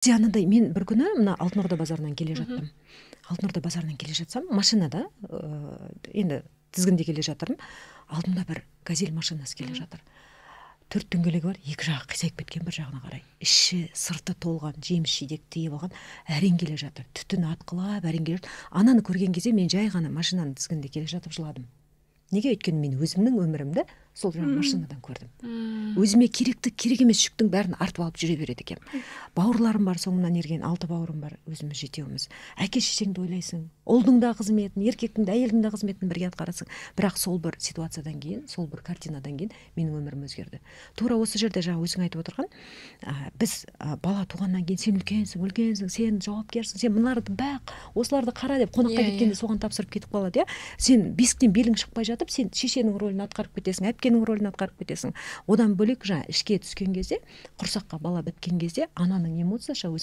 Зияныдай мен бір күні мына Алтын Орда базарынан келе жаттым. Алтын Орда базарынан келе жатсам, машинада енді тізгінде келе жатырмын. Алдымда бір газель машинасы келе жатыр. 4 дөңгелегі бар, екі жағы қисайып кеткен, бір жағына қарай. Іші сырты толған, жеміс жидек тиіп алған, әрең келе жатыр. Түтін атқылап, әрең келе жатыр. Ананы көрген кезде мен жай ғана машинаның тізгінде келе жатып жыладым. Неге? Өйткені мен өзімнің өмірімді сол жаңа машинадан көрдім. Өзіме керекті, керек емес жүктің бәрін артып алып жүре береді екен. Бауырларым бар, соңымнан ерген 6 бауырым бар, өзіміз жетеуміз. Әке шешеңді ойлайсың, ұлдың да қызметін, еркектің де, әйелдің де қызметін бірге атқарасың. Бірақ сол бір ситуациядан кейін, сол бір картинадан кейін менің өмірім өзгерді. Тура осы жерде жаңа өзің айтып отырған, біз бала туғаннан кейін сен үлкенсің, сен жауапкерсің, сен мыналарды бақ, осыларды қара деп қонаққа кеткенде соған тапсырып кетіп қалады, Сен бесіктен белің шықпай жатып, сен шешенің рөлін атқарып кетесің, әпкенің рөлін атқарып кетесің. Одан бөлек жаңа ішке түскен кезде, құрсаққа бала біткен кезде ананың эмоциясы